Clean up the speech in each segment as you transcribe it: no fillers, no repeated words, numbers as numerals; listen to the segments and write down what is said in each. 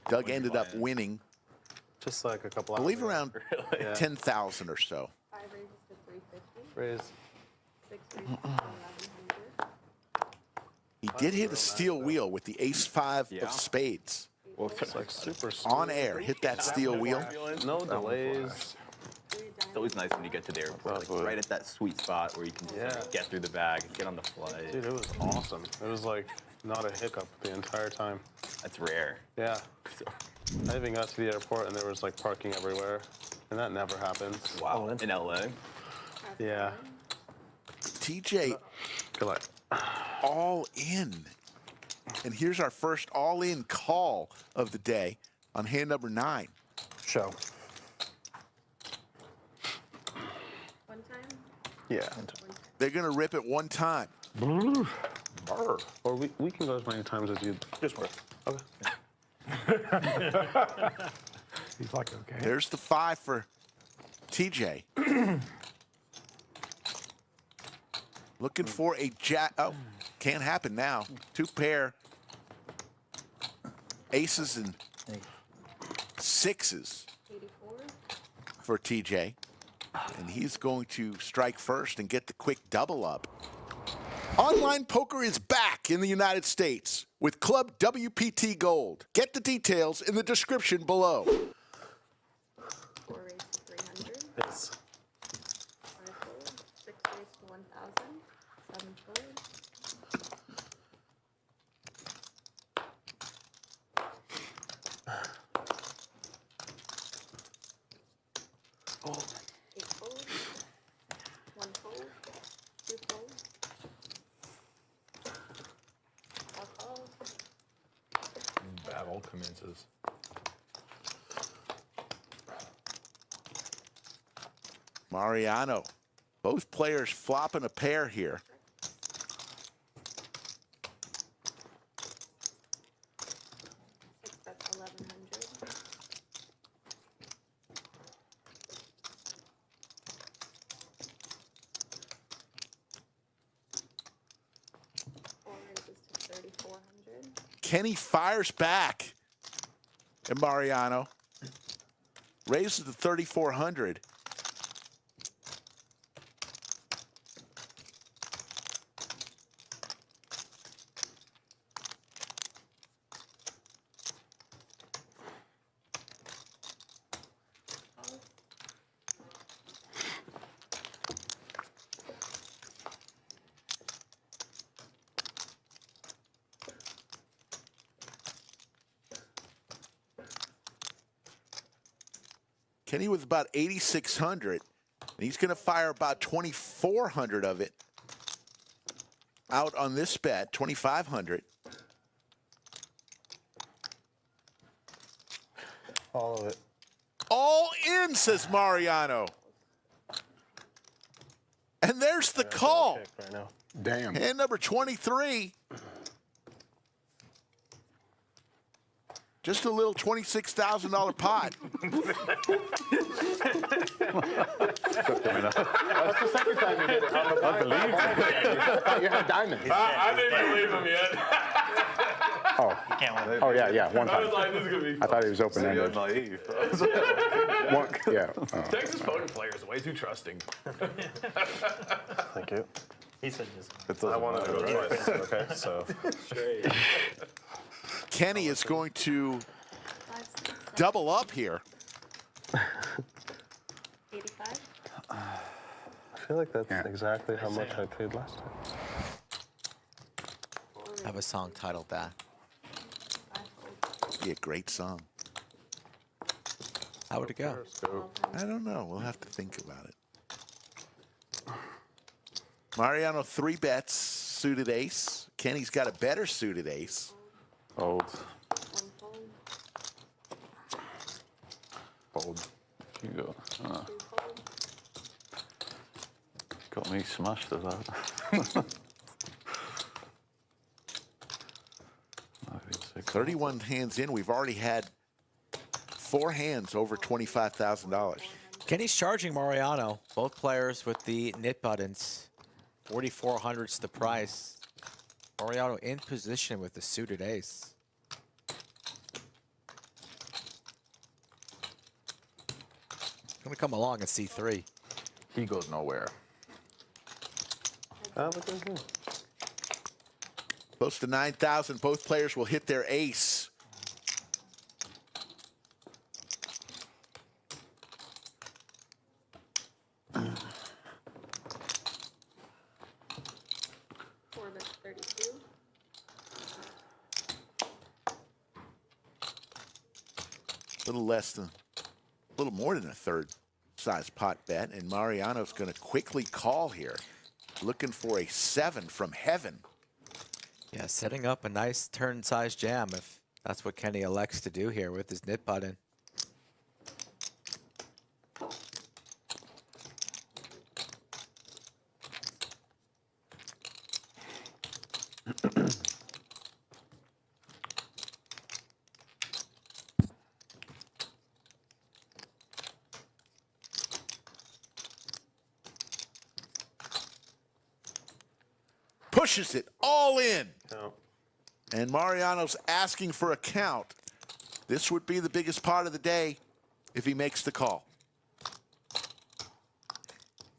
Doug ended up winning, Just like a couple I hours believe, ago. around Yeah. 10,000 or so. 5 raises to 350. Raise. 6 raises to 1100. He did hit a steel wheel with the ace-5 Yeah. of spades. Well, It's like super smooth. On air, hit that steel wheel. No delays. 3 It's always nice when you get to the airport, like Lovely. right at that sweet spot where you can just like, get through the bag, get on the flight. Dude, it was awesome. It was like not a hiccup the entire time. That's rare. Yeah. So, I even got to the airport and there was like parking everywhere. And that never happens. wow. In LA. Yeah. TJ Good luck. all in. And here's our first all-in call of the day on hand number 9. Show. 1 time? Yeah. They're going to rip it one time. Or we can go as many times as you. Just work. Okay. He's like, okay. There's the 5 for TJ. Looking for a jack. Oh, can't happen now. 2 pair. Aces and 6s 84. for TJ. And he's going to strike first and get the quick double up. Online poker is back in the United States with Club WPT Gold. Get the details in the description below. 4 raised to 300. Yes. 5 fold. 6 raised to 1000. 7 fold. Oh. 8 fold. 1 fold. 2 fold. 4 fold. Battle commences. Mariano. Both players flopping a pair here. Six bets 1100. Four raises to 3400. Kenny fires back. And Mariano raises to 3,400. Kenny with about 8,600. And he's going to fire about 2,400 of it out on this bet, 2,500. All of it. All in, says Mariano. And there's the call. Right now. Damn. Hand number 23. Just a little $26,000 pot. That's the second time you did it. I believe you had diamonds. I didn't believe him yet. Oh, yeah, one I was time. like, this is gonna be. I thought he was open-ended. Naive. Yeah. Texas poker players are way too trusting. Thank you. He said just. I wanted to go twice. Okay, so. Kenny is going to 5, 6, 7, double up here. 85. I feel like that's Yeah. exactly how much I paid last time. I have a song titled that. 5 fold. Be a great song. How would it go? I don't know. We'll have to think about it. Mariano 3 bets, suited ace. Kenny's got a better suited ace. Old. 1 fold. Fold. You go. 2 fold. Got me smashed at that. 31 hands in. We've already had 4 hands over $25,000. Kenny's charging Mariano. Both players with the knit buttons. 4,400's the price. Mariano in position with the suited ace. Gonna come along and C3. He goes nowhere. Oh, look at him. Close to 9,000. Both players will hit their ace. Four bets 32. A little more than a third size pot bet, and Mariano's going to quickly call here, looking for a 7 from heaven. Yeah, setting up a nice turn-size jam if that's what Kenny elects to do here with his nit button. Pushes it all in. No. And Mariano's asking for a count. This would be the biggest part of the day if he makes the call.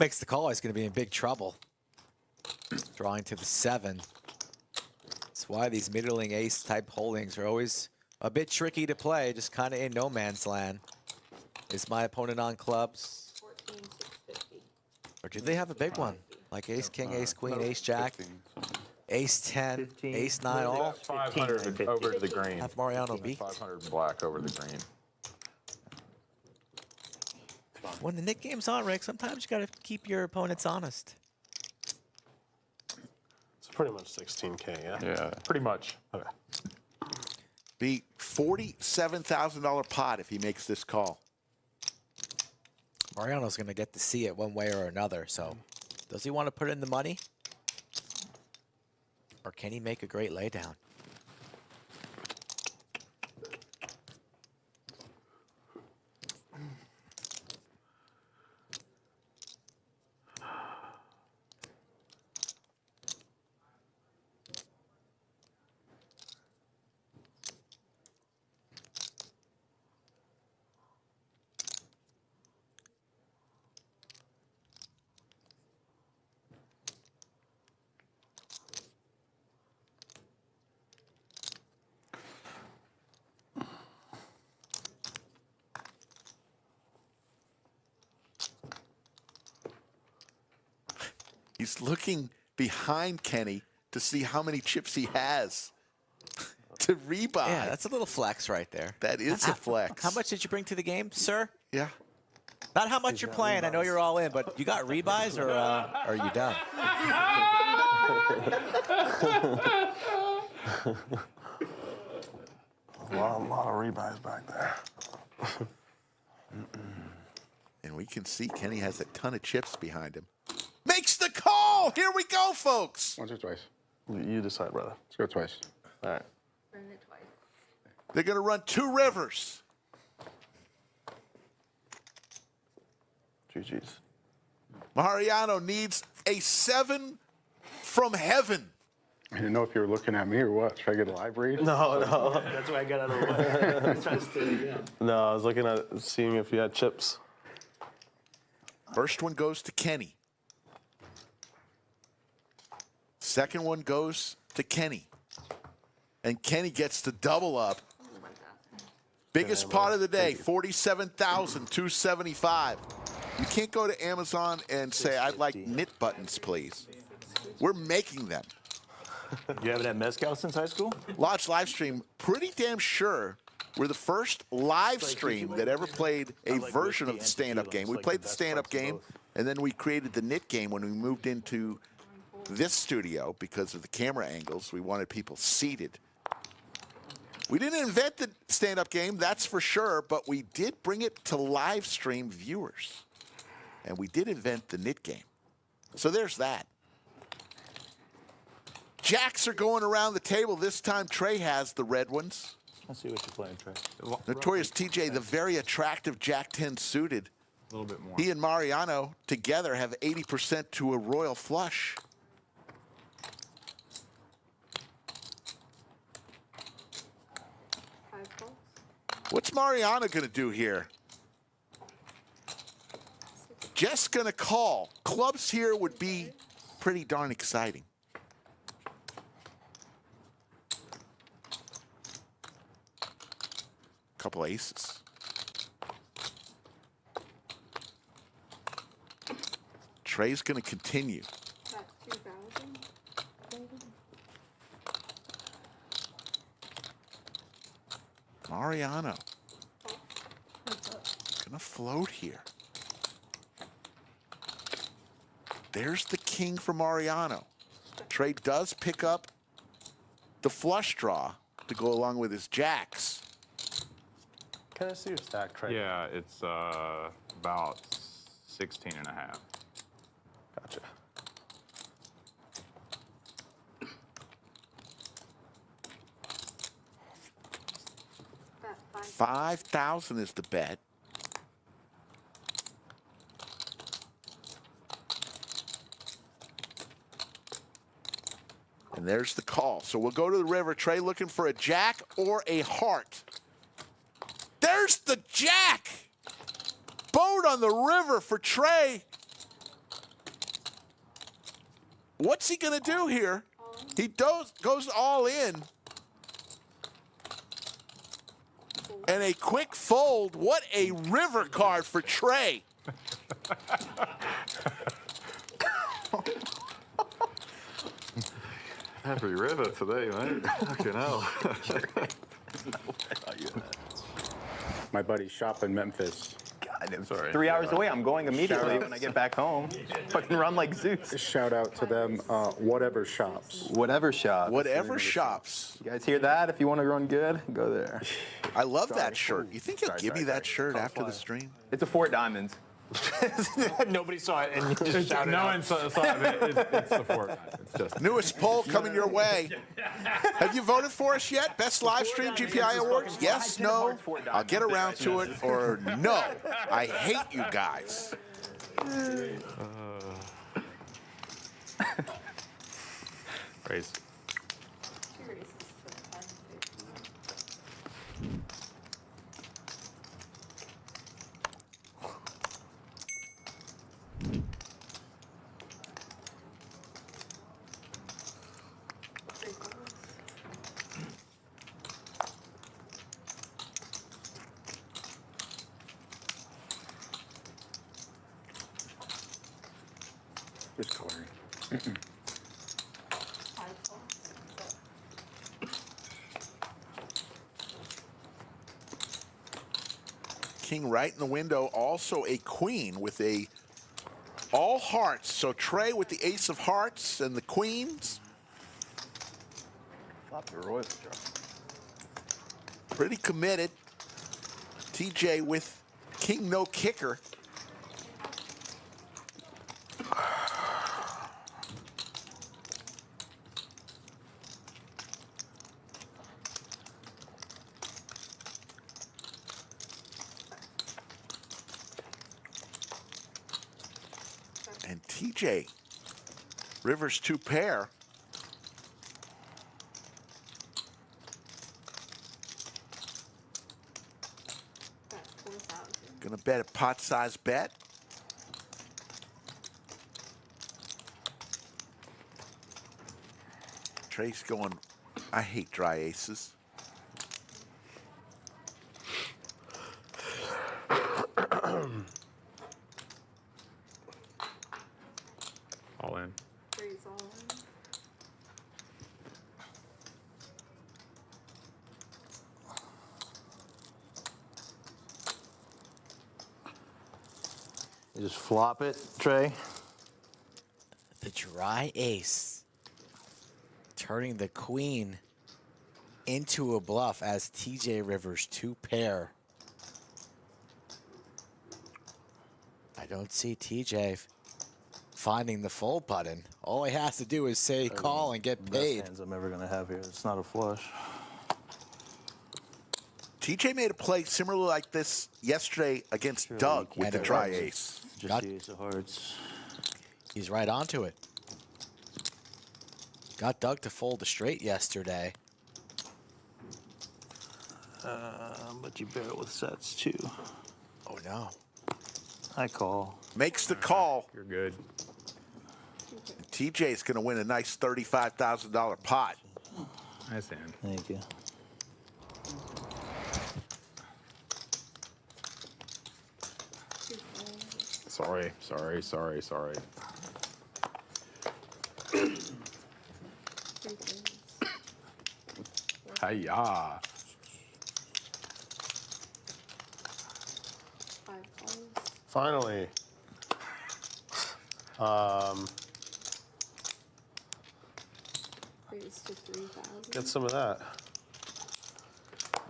Makes the call, he's going to be in big trouble. Drawing to the 7. That's why these middling ace type holdings are always a bit tricky to play, just kind of in no man's land. Is my opponent on clubs? 14,650. Or do they have a big one? Like ace, king, ace, queen, ace, jack, ace 10, 15. ace 9 all? 500 over to the green. Have Mariano beat. 500 black over the green. When the Nick game's on, Rick, sometimes you got to keep your opponents honest. It's pretty much 16K, yeah? Yeah, pretty much. Okay. Be $47,000 pot if he makes this call. Mariano's going to get to see it one way or another, so does he want to put in the money? Or can he make a great laydown? He's looking behind Kenny to see how many chips he has to rebuy. Yeah, that's a little flex right there. That is a flex. How much did you bring to the game, sir? Yeah. Not how much you're playing. I know you're all in, but you got rebuys or are you done? A lot of rebuys back there. And we can see Kenny has a ton of chips behind him. Makes the call! Here we go, folks! Once or twice? You decide, brother. Let's go twice. All right. Run it twice. They're going to run 2 rivers. GG's. Mariano needs a 7 from heaven. I didn't know if you were looking at me or what. Should I get a live read? No, no. That's why I got out of the way. I tried to stay down. No, I was looking at seeing if you had chips. First one goes to Kenny. Second one goes to Kenny. And Kenny gets the double up. Biggest part of the day, $47,275. You can't go to Amazon and say, I'd like knit buttons, please. We're making them. You haven't had mezcal since high school? Lodge Livestream, pretty damn sure we're the first live stream that ever played a version of the stand-up game. We played the stand-up game, and then we created the knit game when we moved into this studio because of the camera angles. We wanted people seated. We didn't invent the stand-up game, that's for sure, but we did bring it to live stream viewers. And we did invent the knit game. So there's that. Jacks are going around the table. This time Trey has the red ones. Let's see what you're playing, Trey. Notorious TJ, the very attractive Jack 10 suited. A little bit more. He and Mariano together have 80% to a royal flush. Five calls. What's Mariano going to do here? just going to call. Clubs here would be pretty darn exciting. Couple aces. Trey's going to continue. That's 2,000. Mariano. Gonna float here. There's the king for Mariano. Trey does pick up the flush draw to go along with his jacks. Can I see your stack, Trey? Yeah, it's about 16 and a half. Gotcha. That's 5,000 is the bet. And there's the call. So we'll go to the river. Trey looking for a jack or a heart. There's the jack. Boat on the river for Trey. What's he going to do here? He goes all in. And a quick fold. What a river card for Trey. Happy river today, mate. Fucking hell. My buddy's shop in Memphis. God, Sorry. 3 hours away. I'm going immediately Shout out. when I get back home. Fucking run like Zeus. Shout out to them, whatever shops. Whatever shop. Whatever shops. You guys hear that? If you want to run good, go there. I love that shirt. You think he'll Sorry, give me sorry, that shirt after the stream? It's a Fort Diamonds. Nobody saw it, and you just shouted No out. one saw it. It's the fort. It's just. Newest poll coming your way. Have you voted for us yet? Best live stream GPI Awards? Yes, no? I'll get around to it, or no. I hate you guys. Raise. curious as to 10. Just coloring. King right in the window, also a queen with a all hearts. So Trey with the ace of hearts and the queens. Flop the royal draw. Pretty committed. TJ with king no kicker. And TJ, Rivers 2 pair. That's 4,000. Gonna bet a pot-sized bet. Trey's going, I hate dry aces. All in. Freeze all in. You just flop it, Trey. The dry ace. Turning the queen into a bluff as TJ Rivers 2 pair. I don't see TJ finding the fold button. All he has to do is say call and get Best paid. hands I'm ever gonna have here. It's not a flush. TJ made a play similar like this yesterday against Sure, Doug you with the can't dry do it. ace. Just Got- the ace of hearts. He's right onto it. Got Doug to fold a straight yesterday. But you bear it with sets too. Oh no. I call. Makes the call. You're good. TJ's going to win a nice $35,000 pot. Nice hand. Thank you. Sorry. Three things. Hiya. 5 calls. Finally. Raise to 3,000. Get some of that.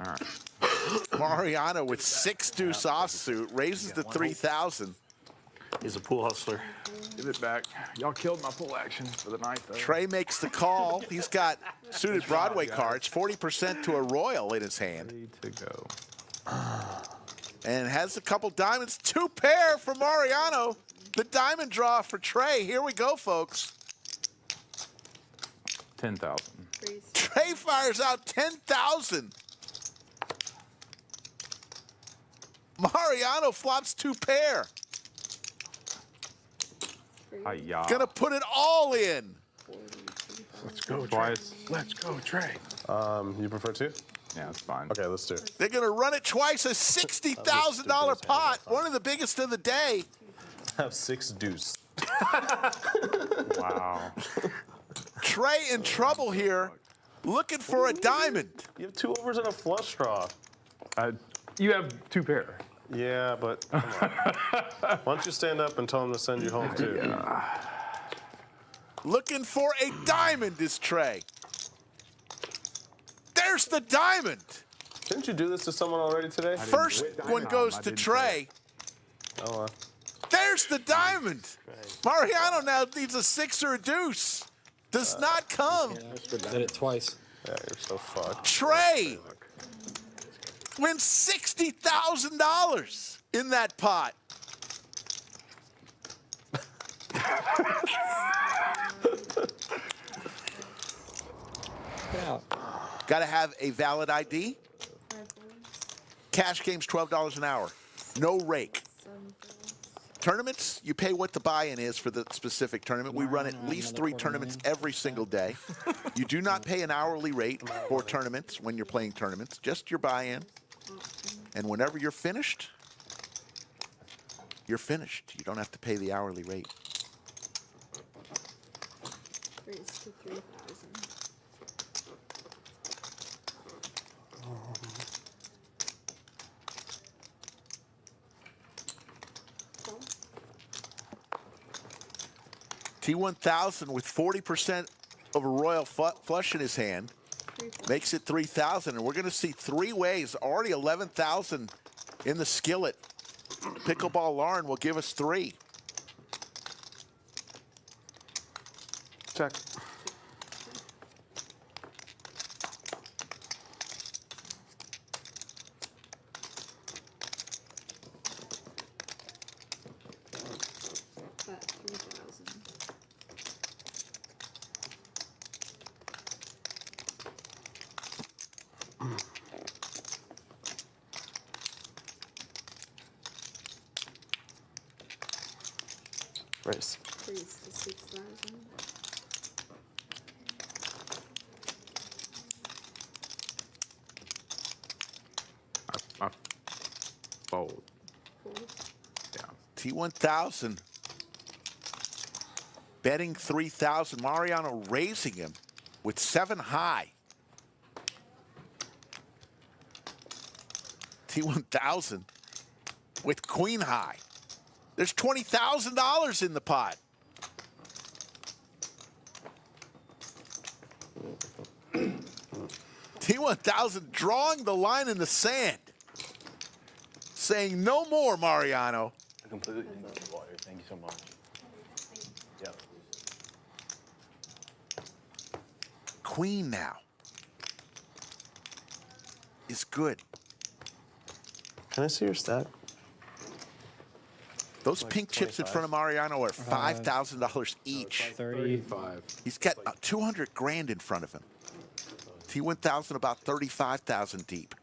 All right. Mariano with 6 deuce offsuit raises to 3,000. He's a pool hustler. Give it back. Y'all killed my full action for the night, though. Trey makes the call. He's got suited Broadway cards, 40% to a royal in his hand, 3 to go. and has a couple diamonds. 2 pair for Mariano. The diamond draw for Trey. Here we go, folks. 10,000. Raise Trey fires out 10,000. Mariano flops 2 pair. Hiya. Gonna put it all in. 40, Let's go, twice. Let's go, Trey. You prefer 2? Yeah, it's fine. Okay, let's do it. They're gonna run it twice. A $60,000 pot. One of the biggest of the day. Have 6 deuce. Wow. Trey in trouble here, looking for a diamond. You have 2 overs and a flush draw. You have 2 pair. Yeah, but come on. Why don't you stand up and tell him to send you home, too? Looking for a diamond is Trey. There's the diamond. Didn't you do this to someone already today? First one goes to Trey. Oh, There's the diamond. Mariano now needs a 6 or a deuce. Does not come. Did it twice. yeah, you're so fucked. Trey wins $60,000 in that pot. Yeah. Got to have a valid ID. 5 balls. Cash game's $12 an hour. No rake. 7 balls. Tournaments, you pay what the buy-in is for the specific tournament. We run at least 3 tournaments every single day. You do not pay an hourly rate for tournaments when you're playing tournaments, just your buy-in. And whenever you're finished, you're finished. You don't have to pay the hourly rate. Raise to 3,000. Call. T1000 with 40% of a royal flush in his hand 3,000. makes it 3,000, and we're going to see 3 ways. Already 11,000 in the skillet. Pickleball Lauren will give us 3. Check. At 3,000. Race. Raise to 6,000. I fold. Fold. Yeah. T1000 betting 3,000. Mariano raising him with 7 high. T1000 with queen high. There's $20,000 in the pot. T1000 drawing the line in the sand, saying no more, Mariano. I completely didn't get the water. Thank you so much. Yep. Queen now is good. Can I see your stat? Those pink chips in front of Mariano are $5,000 each. 30. He's got 200 grand in front of him. T1000 about 35,000 deep.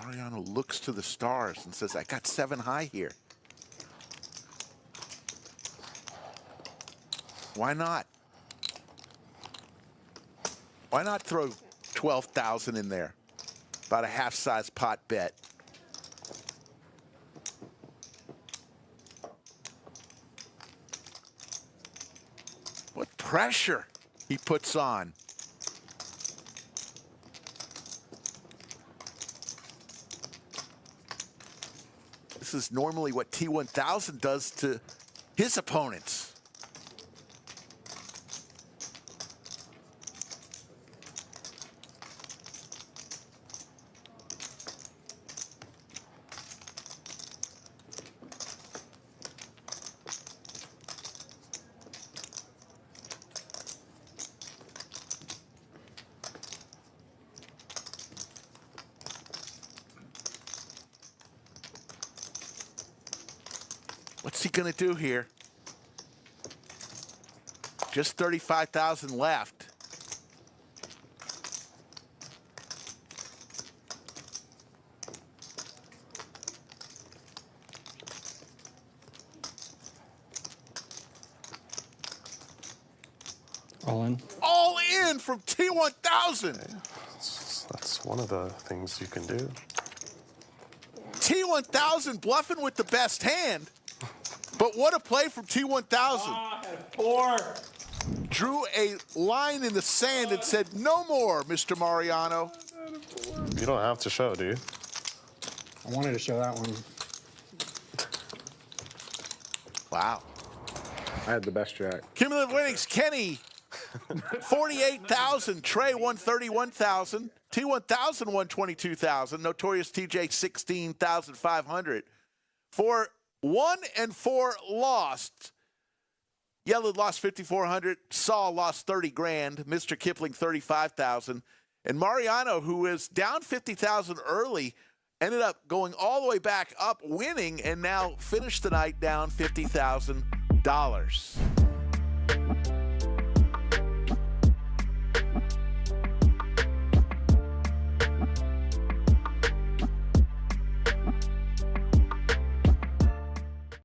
Mariano looks to the stars and says, I got 7 high here. Why not? Why not throw 12,000 in there? About a half-size pot bet. What pressure he puts on. This is normally what T1000 does to his opponents. What's he going to do here? Just 35,000 left. All in. All in from T1000. That's one of the things you can do. T1000 bluffing with the best hand. But what a play from T1000. 4. Drew a line in the sand and said, no more, Mr. Mariano. You don't have to show, do you? I wanted to show that one. Wow. I had the best jack. Cumulative winnings, Kenny, 48,000. Trey, 131,000. T1000, 122,000. Notorious TJ, 16,500. For 1 and 4 lost. Yellowed lost 5,400. Saul lost 30 grand. Mr. Kipling 35,000. And Mariano, who is down 50,000 early, ended up going all the way back up, winning, and now finished the night down $50,000.